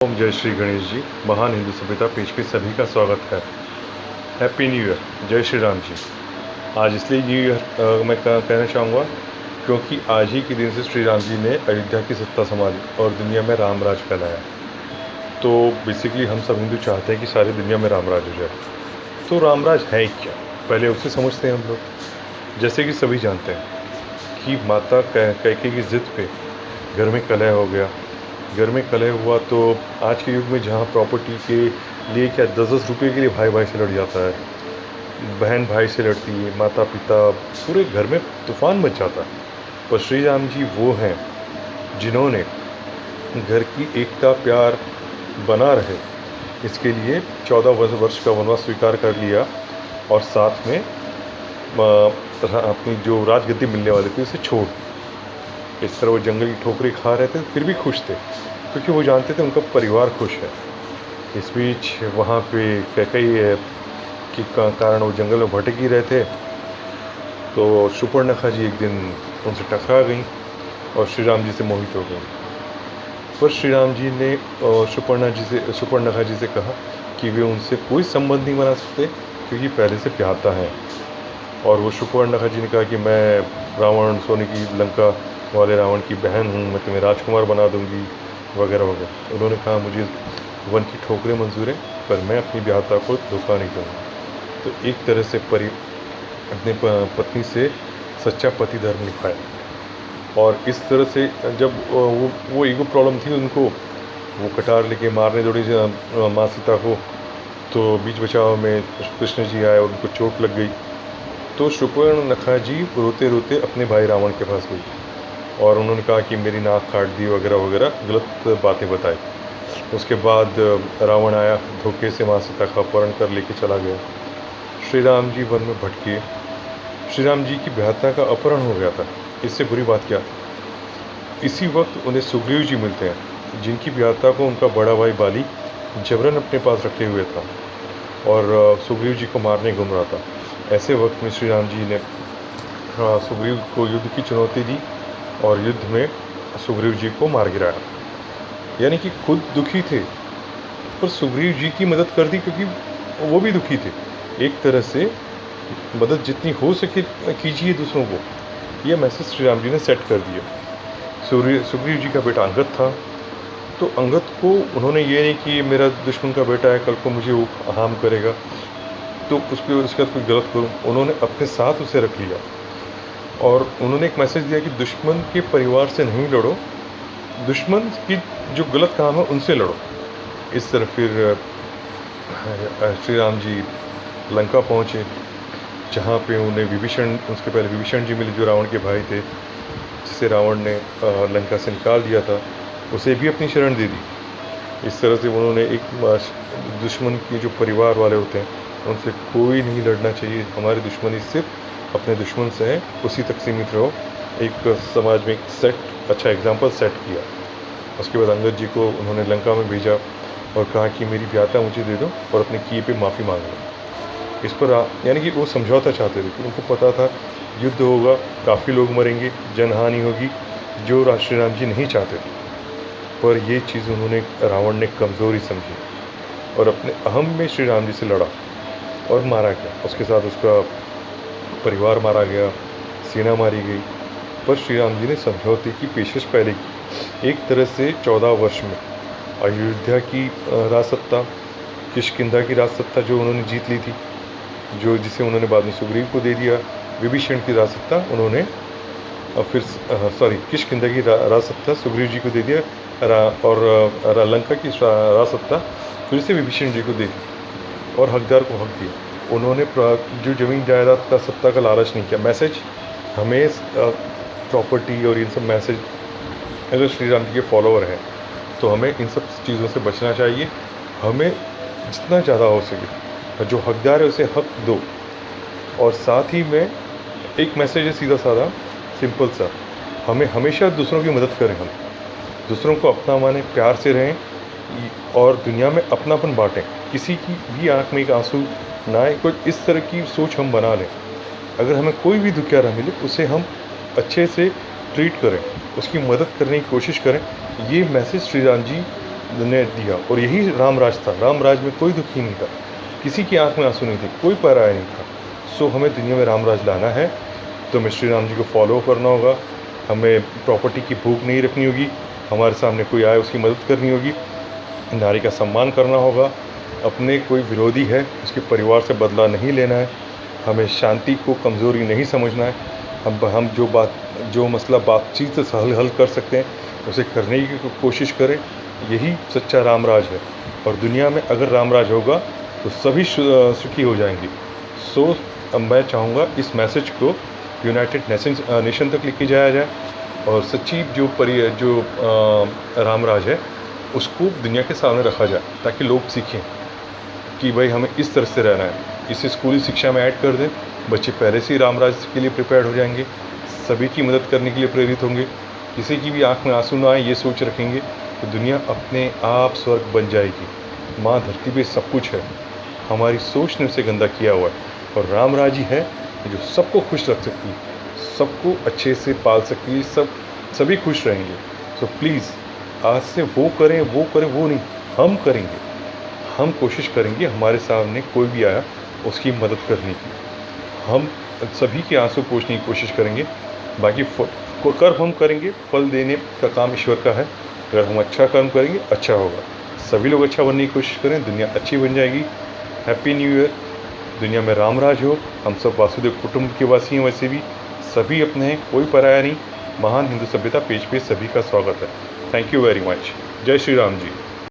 ओम जय श्री गणेश जी। महान हिंदू सभ्यता पेज पे सभी का स्वागत है। Happy new year. जय श्री राम जी। आज इसलिए न्यू ईयर मैं कहना चाहूँगा क्योंकि आज ही के दिन से श्री राम जी ने अयोध्या की सत्ता संभाली और दुनिया में राम राज फैलाया। तो बेसिकली हम सब हिंदू चाहते हैं कि सारी दुनिया में राम राज हो जाए। तो राम राज है क्या, पहले उसे समझते हैं हम लोग। जैसे कि सभी जानते हैं कि माता कैकेयी की ज़िद पे घर में कलह हो गया। घर में कलह हुआ तो आज के युग में जहाँ प्रॉपर्टी के लिए क्या 10-10 रुपये के लिए भाई भाई से लड़ जाता है, बहन भाई से लड़ती है, माता पिता, पूरे घर में तूफान मच जाता है। पर श्री राम जी वो हैं जिन्होंने घर की एकता प्यार बना रहे इसके लिए 14 वर्ष का वनवास स्वीकार कर लिया और साथ में अपनी जो राजगद्दी मिलने वाली थी उसे छोड़। इस तरह वो जंगल की ठोकरें खा रहे थे फिर भी खुश थे क्योंकि वो जानते थे उनका परिवार खुश है। इस बीच वहाँ पे कैकेयी के कारण वो जंगल में भटक ही रहे थे। तो शूर्पणखा जी एक दिन उनसे टकरा गई और श्री राम जी से मोहित हो गई। पर श्री राम जी ने शूर्पणखा जी से कहा कि वे उनसे कोई संबंध नहीं बना सकते क्योंकि पहले से प्याता है। और वो शूर्पणखा जी ने कहा कि मैं रावण सोने की लंका वाले रावण की बहन हूँ, मैं तुम्हें राजकुमार बना दूँगी वगैरह वगैरह। उन्होंने कहा मुझे वन की ठोकरें मंजूर है पर मैं अपनी ब्याहता को धोखा नहीं दूँगा। तो एक तरह से अपने पत्नी से सच्चा पति धर्म निभाया। और इस तरह से जब वो ईगो प्रॉब्लम थी उनको, वो कटार लेके मारने दौड़ी माँ सीता को, तो बीच बचाव में कृष्ण जी आए और उनको चोट लग गई। तो शूर्पणखा जी रोते रोते अपने भाई रावण के पास गई और उन्होंने कहा कि मेरी नाक काट दी वगैरह वगैरह गलत बातें बताई। उसके बाद रावण आया, धोखे से माँ सीता का अपहरण कर लेके चला गया। श्री राम जी वन में भटके। श्री राम जी की ब्याहता का अपहरण हो गया था। इससे बुरी बात क्या, इसी वक्त उन्हें सुग्रीव जी मिलते हैं जिनकी ब्याहता को उनका बड़ा भाई बाली जबरन अपने पास रखे हुए था और सुग्रीव जी को मारने घूम रहा था। ऐसे वक्त में श्री राम जी ने सुग्रीव को युद्ध की चुनौती दी और युद्ध में सुग्रीव जी को मार गिराया। यानी कि खुद दुखी थे पर सुग्रीव जी की मदद कर दी क्योंकि वो भी दुखी थे। एक तरह से मदद जितनी हो सके कीजिए दूसरों को, यह मैसेज श्री राम जी ने सेट कर दिया। सुग्रीव जी का बेटा अंगद था, तो अंगद को उन्होंने ये नहीं कि मेरा दुश्मन का बेटा है कल को मुझे वो हार्म करेगा तो उसके बाद कोई गलत करूँ, उन्होंने अपने साथ उसे रख लिया और उन्होंने एक मैसेज दिया कि दुश्मन के परिवार से नहीं लड़ो, दुश्मन की जो गलत काम है उनसे लड़ो। इस तरह फिर श्री राम जी लंका पहुँचे जहाँ पे उन्हें विभीषण, उसके पहले विभीषण जी मिले जो रावण के भाई थे, जिसे रावण ने लंका से निकाल दिया था, उसे भी अपनी शरण दे दी। इस तरह से उन्होंने एक दुश्मन के जो परिवार वाले होते हैं उनसे कोई नहीं लड़ना चाहिए, हमारी दुश्मनी सिर्फ अपने दुश्मन से है, उसी तक सीमित रहो। एक समाज में एक अच्छा एग्जाम्पल सेट किया। उसके बाद अंगद जी को उन्होंने लंका में भेजा और कहा कि मेरी ब्याहता मुझे दे दो और अपने किए पे माफ़ी मांग लो। इस पर यानी कि वो समझौता चाहते थे कि उनको पता था युद्ध होगा, काफ़ी लोग मरेंगे, जनहानि होगी, जो श्री राम जी नहीं चाहते थे। पर ये चीज़ उन्होंने, रावण ने कमज़ोरी समझी और अपने अहम में श्री राम जी से लड़ा और मारा गया। उसके साथ उसका परिवार मारा गया, सेना मारी गई। पर श्री राम जी ने समझौते की पेशकश पहले की। एक तरह से 14 वर्ष में अयोध्या की राजसत्ता, किष्किंधा की राजसत्ता जो उन्होंने जीत ली थी, जिसे उन्होंने बाद में सुग्रीव को दे दिया। विभीषण की राजसत्ता उन्होंने किष्किंधा की राजसत्ता सुग्रीव जी को दे दिया और लंका की राजसत्ता फिर से विभीषण जी को दे दी और हकदार को हक दिया। उन्होंने जो जमीन जायदाद का सत्ता का लालच नहीं किया। मैसेज हमें प्रॉपर्टी और इन सब मैसेज, अगर श्री राम जी के फॉलोअर हैं तो हमें इन सब चीज़ों से बचना चाहिए। हमें जितना ज़्यादा हो सके जो हकदार है उसे हक दो। और साथ ही में एक मैसेज है सीधा साधा सिंपल सा, हमें हमेशा दूसरों की मदद करें, हम दूसरों को अपना माने, प्यार से रहें और दुनिया में अपनापन बांटें। किसी की भी आँख में एक आंसू ना आए, कोई इस तरह की सोच हम बना लें। अगर हमें कोई भी दुखियारा मिले उसे हम अच्छे से ट्रीट करें, उसकी मदद करने की कोशिश करें। ये मैसेज श्री राम जी ने दिया, और यही राम राज था। राम राज में कोई दुखी नहीं था, किसी की आंख में आंसू नहीं थे, कोई पराया नहीं था। सो हमें दुनिया में राम राज लाना है तो हमें श्री राम जी को फॉलो करना होगा, हमें प्रॉपर्टी की भूख नहीं रखनी होगी, हमारे सामने कोई आए उसकी मदद करनी होगी, नारी का सम्मान करना होगा, अपने कोई विरोधी है उसके परिवार से बदला नहीं लेना है, हमें शांति को कमज़ोरी नहीं समझना है, हम जो मसला बातचीत से हल कर सकते हैं उसे करने की कोशिश करें। यही सच्चा रामराज है, और दुनिया में अगर रामराज होगा तो सभी सुखी हो जाएंगे। सो अब मैं चाहूँगा इस मैसेज को यूनाइटेड नेशन तक लेके जाया जाए, और सच्ची जो रामराज है उसको दुनिया के सामने रखा जाए, ताकि लोग सीखें कि भाई हमें इस तरह से रहना है। इसे स्कूली शिक्षा में ऐड कर दें, बच्चे पहले से ही रामराज के लिए प्रिपेयर्ड हो जाएंगे, सभी की मदद करने के लिए प्रेरित होंगे, किसी की भी आंख में आंसू ना आए ये सोच रखेंगे तो दुनिया अपने आप स्वर्ग बन जाएगी। माँ धरती पे सब कुछ है, हमारी सोच ने उसे गंदा किया हुआ है, और रामराज ही है जो सबको खुश रख सकती है, सबको अच्छे से पाल सकती है, सभी खुश रहेंगे। सो प्लीज़ आज से वो करें वो नहीं, हम करेंगे, हम कोशिश करेंगे हमारे सामने कोई भी आया उसकी मदद करने की, हम सभी के आंसू पोंछने की कोशिश करेंगे। बाकी कर्म हम करेंगे, फल देने का काम ईश्वर का है। अगर हम अच्छा कर्म करेंगे अच्छा होगा, सभी लोग अच्छा बनने की कोशिश करें, दुनिया अच्छी बन जाएगी। Happy new year. दुनिया में रामराज हो, हम सब वासुदेव कुटुंब के वासी हैं, वैसे भी सभी अपने हैं, कोई पराया नहीं। महान हिंदू सभ्यता पेज पे सभी का स्वागत है। Thank you very much. जय श्री राम जी।